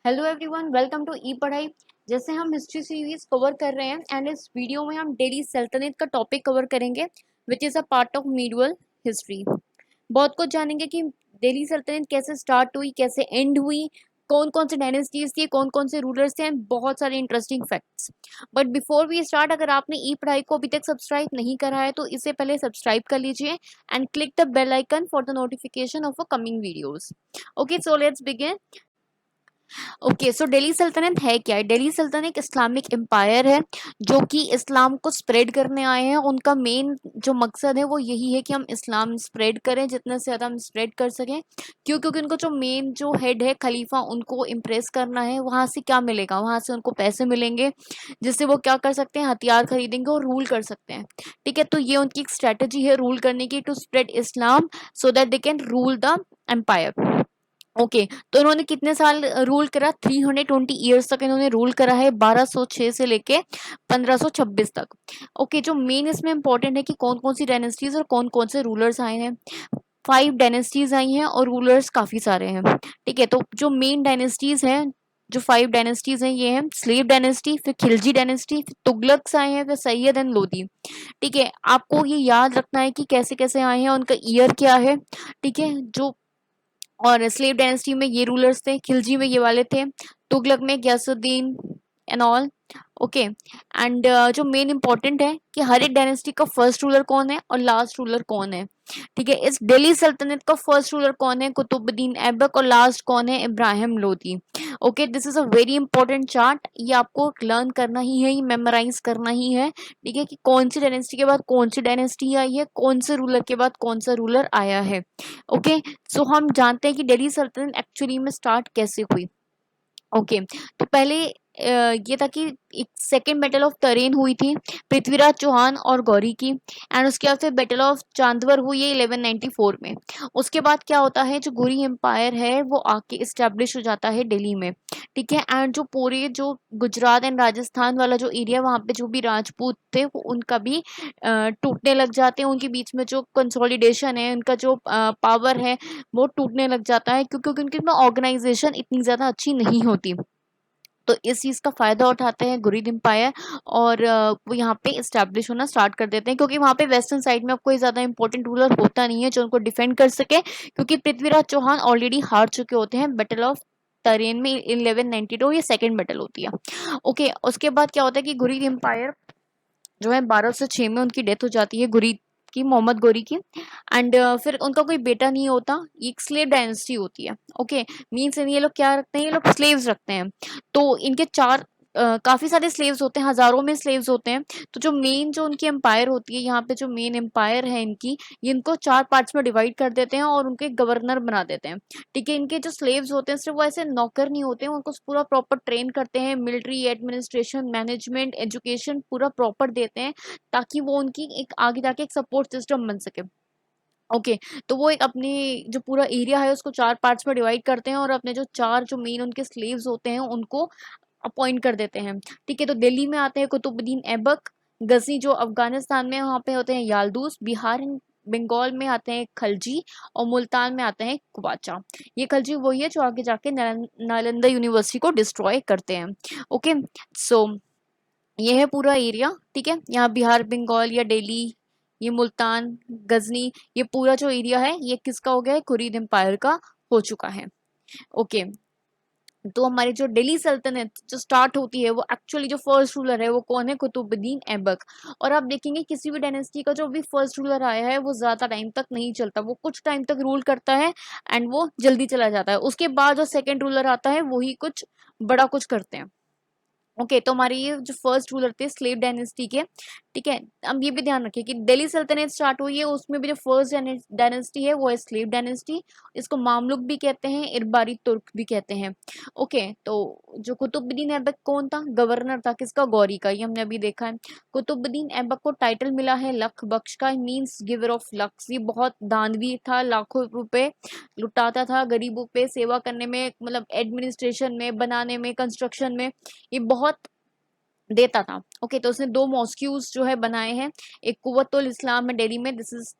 Hello everyone, welcome to ई पढ़ाई। जैसे हम हिस्ट्री सीरीज कवर कर रहे हैं एंड इस वीडियो में हम दिल्ली सल्तनत का टॉपिक कवर करेंगे which is a part of medieval history. बहुत कुछ जानेंगे कि दिल्ली सल्तनत कैसे स्टार्ट हुई, कैसे एंड हुई, कौन कौन से डायनेस्टीज थी, कौन कौन से रूलर्स थे एंड बहुत सारे interesting facts. But before we start, अगर आपने ई पढ़ाई को अभी तक सब्सक्राइब नहीं करा है तो इससे पहले सब्सक्राइब कर लीजिए and click the bell icon for the notification of a coming videos. Okay, so let's begin. Okay, so Delhi सल्तनत है क्या है? दिल्ली सल्तनत एक इस्लामिक एम्पायर है जो कि इस्लाम को स्प्रेड करने आए हैं। उनका मेन जो मकसद है वो यही है कि हम इस्लाम स्प्रेड करें, जितना से ज़्यादा हम स्प्रेड कर सकें। क्यों? क्योंकि उनको जो मेन जो हेड है खलीफा, उनको इम्प्रेस करना है। वहाँ से क्या मिलेगा? वहाँ से उनको पैसे मिलेंगे जिससे वो क्या कर सकते हैं, हथियार खरीदेंगे और रूल कर सकते हैं। ठीक है, तो ये उनकी एक स्ट्रेटजी है रूल करने की, to spread Islam so that they can rule the empire. Okay, तो इन्होंने कितने साल रूल करा? 320 ईयर्स तक इन्होंने रूल करा है, 1206 से लेके 1526 तक। ओके, जो मेन इसमें इंपॉर्टेंट है कि कौन कौन सी डायनेस्टीज और कौन कौन से रूलर्स आए हैं। 5 डायनेस्टीज आई हैं और रूलर्स काफी सारे हैं। ठीक है, तो जो मेन डायनेस्टीज हैं, जो 5 डायनेस्टीज हैं, ये हैं स्लेव डायनेस्टी, फिर खिलजी डायनेस्टी, फिर तुगलक्स आए हैं, फिर सैयद एंड लोदी। ठीक है, आपको ये याद रखना है कि कैसे कैसे आए हैं, उनका ईयर क्या है। ठीक है, जो और स्लेव डायनेस्टी में ये रूलर्स थे, खिलजी में ये वाले थे, तुगलक में Ghiyasuddin and all. Okay, and जो मेन इंपॉर्टेंट है कि हर एक डायनेस्टी का फर्स्ट रूलर कौन है और लास्ट रूलर कौन है। ठीक है, इस दिल्ली सल्तनत का फर्स्ट रूलर कौन है? कुतुबुद्दीन ऐबक। और लास्ट कौन है? Ibrahim Lodi. Okay, this is a very important chart. ये आपको लर्न करना ही है, ये मेमोराइज करना ही है। ठीक है, कि कौन सी डायनेस्टी के बाद कौन सी डायनेस्टी आई है, कौन से रूलर के बाद कौन सा रूलर आया है। ओके, सो हम जानते हैं कि दिल्ली सल्तनत एक्चुअली में स्टार्ट कैसे हुई। ओके, तो पहले ये था कि एक सेकेंड बैटल ऑफ तरेन हुई थी पृथ्वीराज चौहान और गौरी की। एंड उसके बाद फिर बैटल ऑफ चांदवर हुई है 1194 में। उसके बाद क्या होता है, जो गौरी एम्पायर है वो आके इस्टेब्लिश हो जाता है दिल्ली में। ठीक है, एंड जो पूरे जो गुजरात एंड राजस्थान वाला जो एरिया, वहाँ पे जो भी राजपूत थे वो उनका भी टूटने लग जाते हैं। उनके बीच में जो कंसोलिडेशन है, उनका जो पावर है वो टूटने लग जाता है, क्योंकि उनकी ऑर्गेनाइजेशन इतनी ज़्यादा अच्छी नहीं होती। तो इस चीज़ का फ़ायदा उठाते हैं गुरिद एम्पायर और वो यहाँ पे इस्टेब्लिश होना स्टार्ट कर देते हैं, क्योंकि वहाँ पे वेस्टर्न साइड में अब कोई ज़्यादा इंपॉर्टेंट रूलर होता नहीं है जो उनको डिफेंड कर सके, क्योंकि पृथ्वीराज चौहान ऑलरेडी हार चुके होते हैं बैटल ऑफ तरेन में 1192। ये सेकेंड बैटल होती है। ओके, उसके बाद क्या होता है कि गुरिद एम्पायर जो है 1206 में उनकी डेथ हो जाती है, गुरी की, मोहम्मद गोरी की। एंड फिर उनका कोई बेटा नहीं होता। ये एक स्लेव डायनेस्टी होती है। ओके, मीन्स ये लोग क्या रखते हैं, ये लोग स्लेव्स रखते हैं। तो इनके चार काफी सारे स्लेव्स होते हैं, हजारों में स्लेव्स होते हैं। तो जो मेन जो उनकी एम्पायर होती है, यहाँ पे जो मेन एम्पायर है इनकी, ये इनको 4 पार्ट्स में डिवाइड कर देते हैं और उनके गवर्नर बना देते हैं। ठीक है, इनके जो स्लेव्स होते हैं सिर्फ वो ऐसे नौकर नहीं होते हैं, उनको पूरा प्रॉपर ट्रेन करते हैं, मिलिट्री, एडमिनिस्ट्रेशन, मैनेजमेंट, एजुकेशन पूरा प्रॉपर देते हैं, ताकि वो उनकी एक आगे जाके एक सपोर्ट सिस्टम बन सके। ओके, तो वो एक अपनी जो पूरा एरिया है उसको 4 पार्ट्स में डिवाइड करते हैं और अपने जो चार जो मेन उनके स्लेव्स होते हैं उनको अपॉइंट कर देते हैं। ठीक है, तो दिल्ली में आते हैं कुतुबुद्दीन ऐबक। गजनी जो अफगानिस्तान में है, वहाँ पे होते हैं याल्दूस। बिहार एंड बंगाल में आते हैं खलजी। और मुल्तान में आते हैं कुवाचा। ये खलजी वही है जो आगे जाके नालंदा यूनिवर्सिटी को डिस्ट्रॉय करते हैं। ओके, सो ये है पूरा एरिया। ठीक है, यहाँ बिहार, बंगाल या दिल्ली, ये मुल्तान, गजनी, ये पूरा जो एरिया है ये किसका हो गया है? खुरीद एम्पायर का हो चुका है। ओके, तो हमारी जो दिल्ली सल्तनत जो स्टार्ट होती है वो एक्चुअली जो फर्स्ट रूलर है वो कौन है? कुतुबुद्दीन ऐबक। और आप देखेंगे किसी भी डायनेस्टी का जो भी फर्स्ट रूलर आया है वो ज्यादा टाइम तक नहीं चलता, वो कुछ टाइम तक रूल करता है एंड वो जल्दी चला जाता है। उसके बाद जो सेकेंड रूलर आता है वही कुछ बड़ा कुछ करते हैं। ओके, तो हमारे ये जो फर्स्ट रूलर थे स्लेव डायनेस्टी के। ठीक है, अब ये भी ध्यान रखिए कि दिल्ली सल्तनत स्टार्ट हुई है, उसमें भी जो फर्स्ट डायनेस्टी है वो है स्लेव डायनेस्टी। इसको मामलुक भी कहते हैं, इरबारी तुर्क भी कहते हैं। ओके, तो जो कुतुबुद्दीन ऐबक कौन था? गवर्नर था किसका? गौरी का। ये हमने अभी देखा है। कुतुबुद्दीन ऐबक को टाइटल मिला है लख बख्श का, मीन्स गिवर ऑफ लक्स। ये बहुत दानवी था, लाखों रुपए लुटाता था गरीबों पे सेवा करने में, मतलब एडमिनिस्ट्रेशन में, बनाने में, कंस्ट्रक्शन में ये बहुत देता था। ओके, तो उसने 2 मॉस्क्यूज जो है बनाए हैं। एक कुव्वतुल इस्लाम है दिल्ली में, दिस इज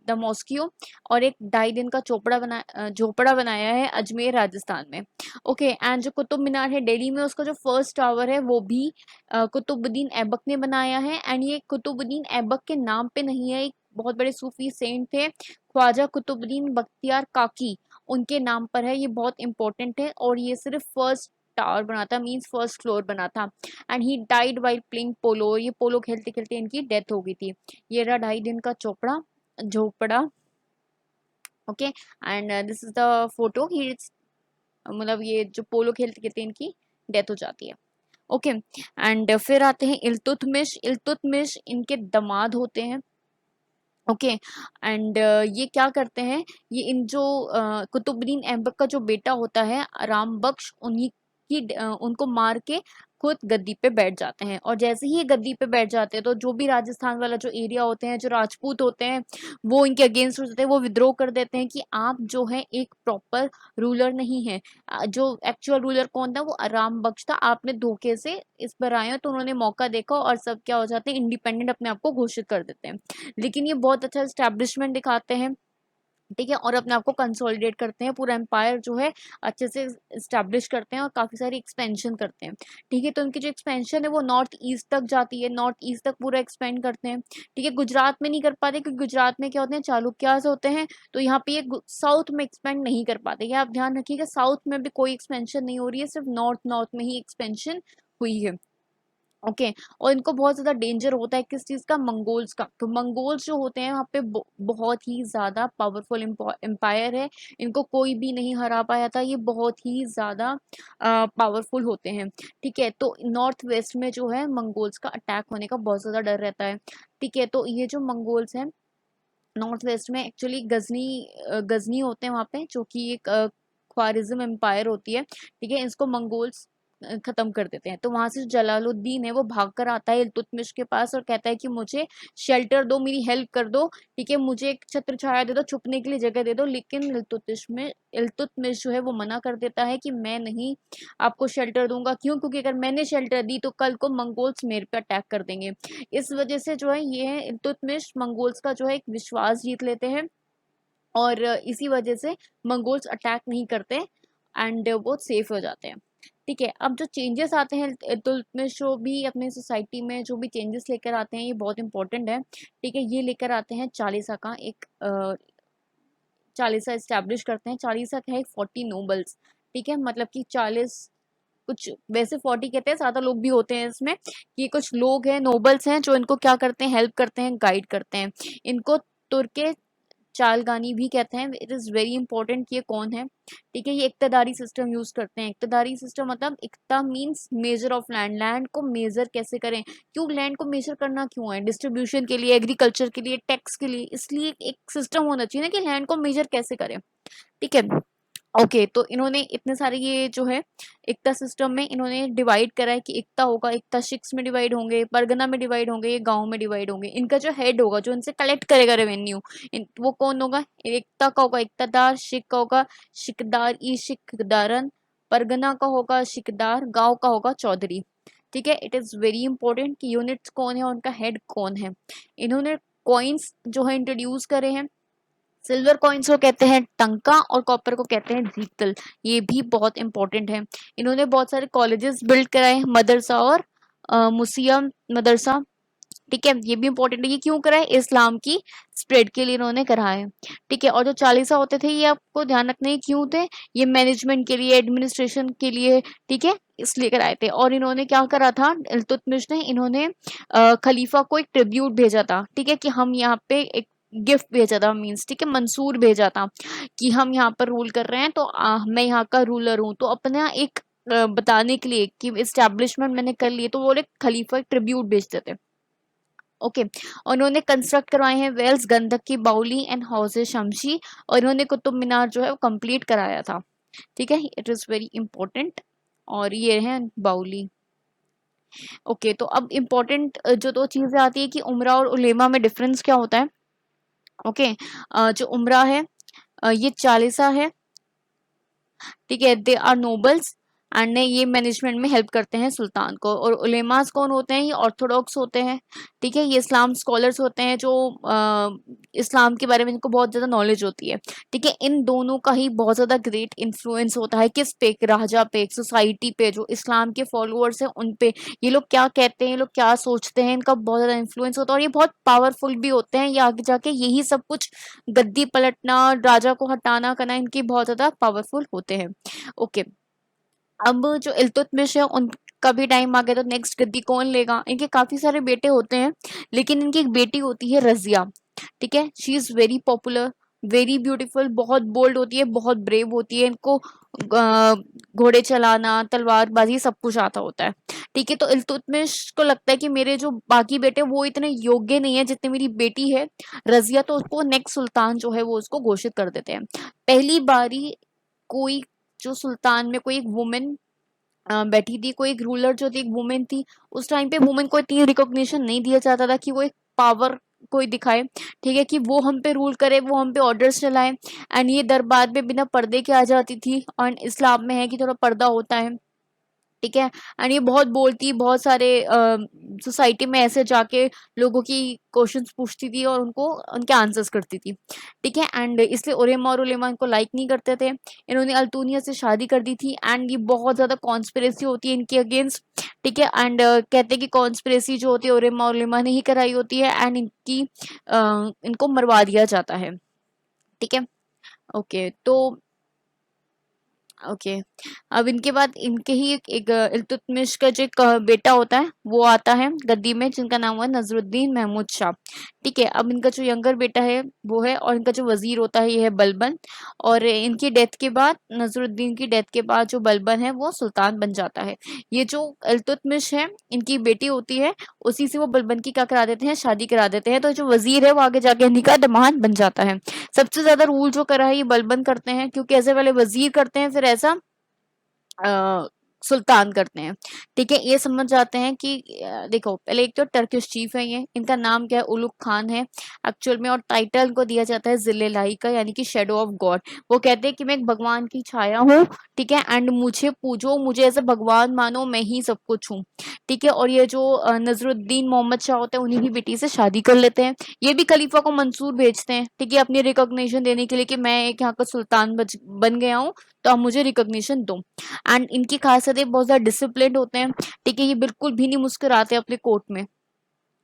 द मॉस्कियो, और एक 2.5 दिन का झोपड़ा बनाया है अजमेर राजस्थान में। ओके, एंड जो कुतुब मीनार है दिल्ली में, उसका जो फर्स्ट टावर है वो भी कुतुबुद्दीन ऐबक ने बनाया है। एंड ये कुतुबुद्दीन ऐबक के नाम पे नहीं है, एक बहुत बड़े सूफी सेंट थे ख्वाजा कुतुबुद्दीन बख्तियार काकी, उनके नाम पर है। ये बहुत इंपॉर्टेंट है, और ये सिर्फ फर्स्ट टावर बना था, मीन्स फर्स्ट फ्लोर बना था। And he died while playing पोलो, ये पोलो खेलते खेलते इनकी डेथ हो गई थी। ये रहा 2.5 दिन का झोपड़ा। Okay, and this is the photo ही, मतलब ये जो पोलो खेलते खेलते इनकी डेथ हो जाती है। ओके, एंड फिर आते हैं इल्तुतमिश। इल्तुतमिश इनके दामाद होते हैं। ओके, एंड ये क्या करते हैं, ये इन जो कुतुबुद्दीन ऐबक का जो बेटा होता है राम बख्श, उनको मार के खुद गद्दी पे बैठ जाते हैं। और जैसे ही ये गद्दी पे बैठ जाते हैं तो जो भी राजस्थान वाला जो एरिया होते हैं, जो राजपूत होते हैं, वो इनके अगेंस्ट हो जाते हैं, वो विद्रोह कर देते हैं कि आप जो है एक प्रॉपर रूलर नहीं है। जो एक्चुअल रूलर कौन था, वो राम बख्श था, आपने धोखे से इस पर आए हो। तो उन्होंने मौका देखा और सब क्या हो जाते हैं, इंडिपेंडेंट अपने आप को घोषित कर देते हैं। लेकिन ये बहुत अच्छा स्टैब्लिशमेंट दिखाते हैं, ठीक है, और अपने आप को कंसोलिडेट करते हैं, पूरा एम्पायर जो है अच्छे से स्टैब्लिश करते हैं और काफ़ी सारी एक्सपेंशन करते हैं। ठीक है, तो उनकी जो एक्सपेंशन है वो नॉर्थ ईस्ट तक जाती है, नॉर्थ ईस्ट तक पूरा एक्सपेंड करते हैं। ठीक है, गुजरात में नहीं कर पाते क्योंकि गुजरात में क्या होते हैं, चालुक्यास होते हैं, तो यहाँ पे ये साउथ में एक्सपेंड नहीं कर पाते। ये आप ध्यान रखिएगा, साउथ में भी कोई एक्सपेंशन नहीं हो रही है, सिर्फ नॉर्थ नॉर्थ में ही एक्सपेंशन हुई है। ओके, और इनको बहुत ज़्यादा डेंजर होता है किस चीज़ का, मंगोल्स का। तो मंगोल्स जो होते हैं वहाँ पे बहुत ही ज़्यादा पावरफुल एम्पायर है, इनको कोई भी नहीं हरा पाया था, ये बहुत ही ज़्यादा पावरफुल होते हैं। ठीक है, तो नॉर्थ वेस्ट में जो है मंगोल्स का अटैक होने का बहुत ज़्यादा डर रहता है। ठीक है, तो ये जो मंगोल्स हैं नॉर्थ वेस्ट में, एक्चुअली गजनी होते हैं वहाँ पे, जो कि एक ख्वारिज्म एम्पायर होती है। ठीक है, इसको मंगोल्स खत्म कर देते हैं। तो वहां से जो जलालुद्दीन है वो भाग कर आता है इल्तुतमिश के पास और कहता है कि मुझे शेल्टर दो, मेरी हेल्प कर दो, ठीक है, मुझे एक छत्र छाया दे दो, छुपने के लिए जगह दे दो। लेकिन इल्तुतमिश जो है वो मना कर देता है कि मैं नहीं आपको शेल्टर दूंगा। क्यों? क्योंकि अगर मैंने शेल्टर दी तो कल को मंगोल्स मेरे पे अटैक कर देंगे। इस वजह से जो है ये है इल्तुतमिश मंगोल्स का जो है एक विश्वास जीत लेते हैं, और इसी वजह से मंगोल्स अटैक नहीं करते एंड वो सेफ हो जाते हैं। ठीक है, अब जो चेंजेस आते हैं इल्तुतमिश जो भी अपने सोसाइटी में जो भी चेंजेस लेकर आते हैं, ये बहुत इंपॉर्टेंट है। ठीक है, ये लेकर आते हैं चालीसा का एक चालीसा इस्टेब्लिश करते हैं। चालीसा क्या है, 40 नोबल्स। ठीक है, मतलब कि 40, कुछ वैसे 40 कहते हैं, ज़्यादा लोग भी होते हैं इसमें, कि कुछ लोग हैं, नोबल्स हैं, जो इनको क्या करते हैं, हेल्प करते हैं, गाइड करते हैं। इनको तुर्के चालगानी भी कहते हैं। इट इज़ वेरी इंपॉर्टेंट कि ये कौन है। ठीक है, ये इक्तदारी सिस्टम यूज़ करते हैं। इक्तदारी सिस्टम मतलब इक्ता means measure of land, land को मेजर कैसे करें। क्यों लैंड को मेजर करना क्यों है? डिस्ट्रीब्यूशन के लिए, एग्रीकल्चर के लिए, टैक्स के लिए। इसलिए एक सिस्टम होना चाहिए ना कि लैंड को मेजर कैसे करें। ठीक है, ओके, तो इन्होंने इतने सारे ये जो है एकता सिस्टम में इन्होंने डिवाइड करा है कि एकता होगा, एकता शिक्स में डिवाइड होंगे, परगना में डिवाइड होंगे, ये गांव में डिवाइड होंगे। इनका जो हेड होगा, जो इनसे कलेक्ट करेगा रेवेन्यू, वो कौन होगा? एकता का होगा एकतादार, शिक का होगा शिकदार ई शिकदारन, परगना का होगा शिकदार, गांव का होगा चौधरी। ठीक है, इट इज़ वेरी इंपॉर्टेंट कि यूनिट्स कौन है और उनका हेड कौन है। इन्होंने कॉइन्स जो है इंट्रोड्यूस करे हैं। सिल्वर कॉइन्स को कहते हैं टंका और कॉपर को कहते हैं जीतल। ये भी बहुत इंपॉर्टेंट है। इन्होंने बहुत सारे कॉलेजेस बिल्ड कराए, मदरसा और मुसियम मदरसा। ठीक है, ये भी इंपॉर्टेंट है। ये क्यों कराए? इस्लाम की स्प्रेड के लिए इन्होंने कराए। ठीक है, और जो चालीसा होते थे ये आपको ध्यान रखना है क्यों थे, ये मैनेजमेंट के लिए, एडमिनिस्ट्रेशन के लिए। ठीक है, इसलिए कराए थे। और इन्होंने क्या करा था, इल्तुतमिश ने, इन्होंने खलीफा को एक ट्रिब्यूट भेजा था। ठीक है, कि हम यहाँ पे एक गिफ्ट भेजा था, मीन्स ठीक है, मंसूर भेजा था कि हम यहाँ पर रूल कर रहे हैं, तो मैं यहाँ का रूलर हूँ। तो अपना एक बताने के लिए कि इस्टेब्लिशमेंट मैंने कर ली है, तो वो एक खलीफा एक ट्रिब्यूट भेजते थे। ओके, और उन्होंने कंस्ट्रक्ट करवाए हैं वेल्स, गंधक की बाउली एंड हाउस शमशी, और इन्होंने कुतुब मीनार जो है वो कंप्लीट कराया था। ठीक है, इट इज़ वेरी इंपॉर्टेंट। और ये है बाउली। ओके, तो अब इम्पोर्टेंट जो दो चीज़ें आती है कि उमरा और उलेमा में डिफरेंस क्या होता है। ओके, जो उमरा है ये चालीसा है। ठीक है, दे आर नोबल्स। एंड ये मैनेजमेंट में हेल्प करते हैं सुल्तान को। और उलेमास कौन होते हैं? ये ऑर्थोडॉक्स होते हैं, ठीक है, ये इस्लाम स्कॉलर्स होते हैं जो इस्लाम के बारे में इनको बहुत ज़्यादा नॉलेज होती है, ठीक है। इन दोनों का ही बहुत ज़्यादा ग्रेट इन्फ्लुएंस होता है किस पे? राजा पे, सोसाइटी पे, जो इस्लाम के फॉलोअर्स हैं उन पे। ये लोग क्या कहते हैं, ये लोग क्या सोचते हैं, इनका बहुत ज़्यादा इन्फ्लुएंस होता है। और ये बहुत पावरफुल भी होते हैं, ये आगे जाके यही सब कुछ गद्दी पलटना, राजा को हटाना करना, इनकी बहुत ज़्यादा पावरफुल होते हैं। ओके, अब जो इल्तुतमिश है उनका भी टाइम आ गया, तो नेक्स्ट गद्दी कौन लेगा? इनके काफी सारे बेटे होते हैं, लेकिन इनकी एक बेटी होती है रजिया, ठीक है। She is very popular, very beautiful, बहुत बोल्ड होती है, बहुत ब्रेव होती है, इनको घोड़े चलाना, तलवारबाजी सब कुछ आता होता है, ठीक है। तो इल्तुतमिश को लगता है कि मेरे जो बाकी बेटे वो इतने योग्य नहीं है जितने मेरी बेटी है रजिया, तो उसको नेक्स्ट सुल्तान जो है वो उसको घोषित कर देते हैं। पहली बारी कोई जो सुल्तान में कोई एक वुमेन बैठी थी, कोई एक रूलर जो थी, एक वुमेन थी। उस टाइम पे वुमेन को इतनी रिकॉग्निशन नहीं दिया जाता था कि वो एक पावर कोई दिखाए, ठीक है, कि वो हम पे रूल करे, वो हम पे ऑर्डर्स चलाए। एंड ये दरबार में बिना पर्दे के आ जाती थी, और इस्लाम में है कि थोड़ा पर्दा होता है, ठीक है। एंड ये बहुत बोलती, बहुत सारे सोसाइटी में ऐसे जाके लोगों की क्वेश्चंस पूछती थी और उनको उनके आंसर्स करती थी, ठीक है। एंड इसलिए उलेमा और उलेमा इनको लाइक नहीं करते थे। इन्होंने अल्तुनिया से शादी कर दी थी, एंड ये बहुत ज़्यादा कॉन्स्पिरेसी होती है इनके अगेंस्ट, ठीक है। एंड कहते हैं कि कॉन्स्पिरेसी जो होती है उलेमा और उलेमा ने ही कराई होती है, एंड इनको मरवा दिया जाता है, ठीक है। ओके, तो ओके, अब इनके बाद इनके ही एक इल्तुतमिश का जो एक बेटा होता है वो आता है गद्दी में, जिनका नाम हुआ नजरुद्दीन महमूद शाह, ठीक है। अब इनका जो यंगर बेटा है वो है, और इनका जो वजीर होता है ये है बलबन। और इनकी डेथ के बाद, नजरुद्दीन की डेथ के बाद, जो बलबन है वो सुल्तान बन जाता है। ये जो इल्तुतमिश है इनकी बेटी होती है, उसी से वो बलबन की क्या करा देते हैं? शादी करा देते हैं। तो जो वजीर है वो आगे जाके इन्हीं का दमाद बन जाता है। सबसे ज्यादा रूल जो करा है ये बलबन करते हैं, क्योंकि ऐसे वाले वजीर करते हैं, फिर ऐसा अ, सुल्तान करते हैं, ठीक है। ये समझ जाते हैं कि देखो, पहले एक तो टर्किश चीफ है ये, इनका नाम क्या है? उलुग खान है एक्चुअल में, और टाइटल इनको दिया जाता है जिल्लेलाही का, यानी कि शेडो ऑफ गॉड। वो कहते हैं कि मैं एक भगवान की छाया हूँ, ठीक है, एंड मुझे पूजो, मुझे ऐसे भगवान मानो, मैं ही सब कुछ हूँ, ठीक है। और ये जो नजरुद्दीन मोहम्मद शाह होते हैं उन्हीं की बेटी से शादी कर लेते हैं। ये भी खलीफा को मंसूर भेजते हैं, ठीक है, अपनी रिकॉग्निशन देने के लिए कि मैं एक यहाँ का सुल्तान बन गया हूँ, तो आप मुझे रिकॉग्निशन दो। एंड इनकी खासियत है बहुत ज़्यादा डिसिप्लिन्ड होते हैं, ठीक है, ये बिल्कुल भी नहीं मुस्कुराते अपने कोर्ट में।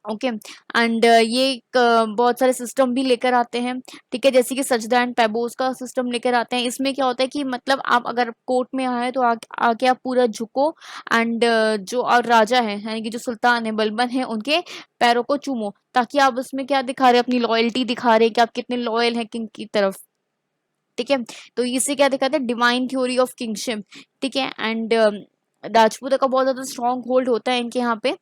ओके, एंड ये एक बहुत सारे सिस्टम भी लेकर आते हैं, ठीक है, जैसे कि सजदा एंड पैबोस का सिस्टम लेकर आते हैं। इसमें क्या होता है कि मतलब आप अगर कोर्ट में आए तो आके आप पूरा झुको, एंड जो और राजा है, यानी कि जो सुल्तान है, बलबन है, उनके पैरों को चूमो, ताकि आप उसमें क्या दिखा रहे हैं? अपनी लॉयल्टी दिखा रहे हैं कि आप कितने लॉयल हैं किंग की तरफ, ठीक है। तो इससे क्या दिखाता है? डिवाइन थ्योरी ऑफ किंगशिप, ठीक है। एंड राजपूत का बहुत ज्यादा स्ट्रॉन्ग होल्ड होता है इनके यहाँ पे,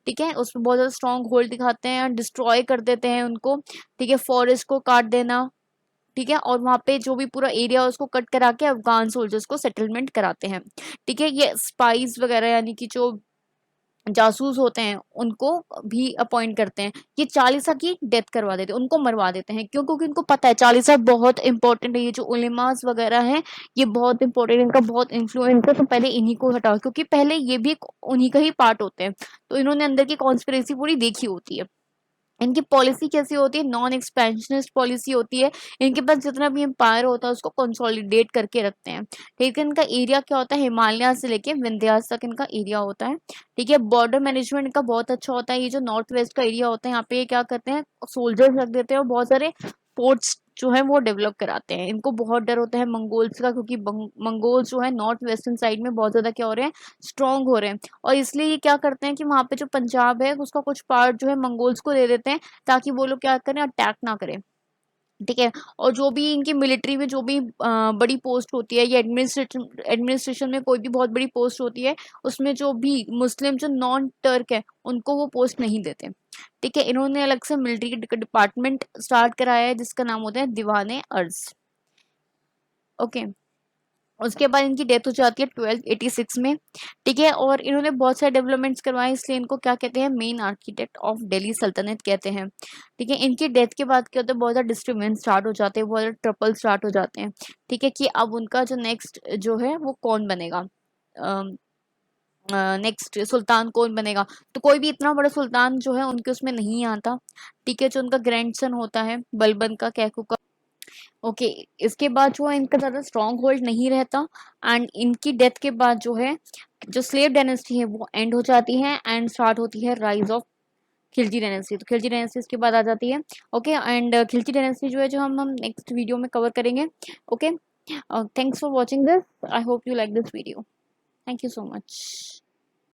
ठीक है, उसमें बहुत ज्यादा स्ट्रॉन्ग होल्ड दिखाते हैं, डिस्ट्रॉय कर देते हैं उनको, ठीक है, फॉरेस्ट को काट देना, ठीक है, और वहां पे जो भी पूरा एरिया है उसको कट करा के अफगान सोल्जर्स को सेटलमेंट कराते हैं, ठीक है। ये स्पाइस वगैरह, यानी कि जो जासूस होते हैं उनको भी अपॉइंट करते हैं। ये चालीसा की डेथ करवा देते हैं, उनको मरवा देते हैं, क्यों? क्योंकि उनको पता है चालीसा बहुत इंपॉर्टेंट है, ये जो उलेमास वगैरह हैं ये बहुत इंपॉर्टेंट, इनका बहुत इन्फ्लुएंस है, तो पहले इन्हीं को हटाओ, क्योंकि पहले ये भी उन्हीं का ही पार्ट होते हैं। तो इन्होंने अंदर की कॉन्स्पिरेसी पूरी देखी होती है। इनकी पॉलिसी कैसी होती है? नॉन एक्सपेंशनिस्ट पॉलिसी होती है। इनके पास जितना भी एम्पायर होता है उसको कंसोलिडेट करके रखते हैं, ठीक है। इनका एरिया क्या होता है? हिमालय से लेके विंध्यास तक इनका एरिया होता है, ठीक है। बॉर्डर मैनेजमेंट इनका बहुत अच्छा होता है। ये जो नॉर्थ वेस्ट का एरिया होता है यहाँ पे ये क्या करते हैं? सोल्जर्स रख देते हैं और बहुत सारे फोर्ट्स जो है वो डेवलप कराते हैं। इनको बहुत डर होता है मंगोल्स का, क्योंकि मंगोल्स जो है नॉर्थ वेस्टर्न साइड में बहुत ज्यादा क्या हो रहे हैं? स्ट्रांग हो रहे हैं। और इसलिए ये क्या करते हैं कि वहां पे जो पंजाब है उसका कुछ पार्ट जो है मंगोल्स को दे देते हैं, ताकि वो लोग क्या करें? अटैक ना करें, ठीक है। और जो भी इनकी मिलिट्री में जो भी बड़ी पोस्ट होती है, या एडमिनिस्ट्रेशन एडमिनिस्ट्रेशन में कोई भी बहुत बड़ी पोस्ट होती है, उसमें जो भी मुस्लिम जो नॉन टर्क है उनको वो पोस्ट नहीं देते, ठीक है। इन्होंने अलग से मिलिट्री डिपार्टमेंट स्टार्ट कराया है जिसका नाम होता है दीवाने अर्ज। ओके, उसके बाद इनकी डेथ हो जाती है 1286 में, ठीक है। और इन्होंने बहुत सारे डेवलपमेंट्स करवाए, इसलिए इनको क्या कहते हैं? मेन आर्किटेक्ट ऑफ दिल्ली सल्तनत कहते हैं, ठीक है। इनकी डेथ के बाद क्या होता है? बहुत ज़्यादा डिस्टर्बेंस स्टार्ट हो जाते हैं, बहुत ज़्यादा ट्रबल स्टार्ट हो जाते हैं, ठीक है, कि अब उनका जो नेक्स्ट जो है वो कौन बनेगा? नेक्स्ट सुल्तान कौन बनेगा, तो कोई भी इतना बड़ा सुल्तान जो है उनके उसमें नहीं आता। ठीक है, जो उनका ग्रैंडसन होता है बलबन का, कैकू का। ओके, इसके बाद जो है इनका ज़्यादा स्ट्रॉन्ग होल्ड नहीं रहता, एंड इनकी डेथ के बाद जो है जो स्लेव डायनेस्टी है वो एंड हो जाती है एंड स्टार्ट होती है राइज ऑफ खिलजी डायनेस्टी। तो खिलजी डायनेस्टी इसके बाद आ जाती है। ओके, एंड खिलजी डायनेस्टी जो है जो हम नेक्स्ट वीडियो में कवर करेंगे। Okay, thanks for watching this, I hope you like this video, thank you so much.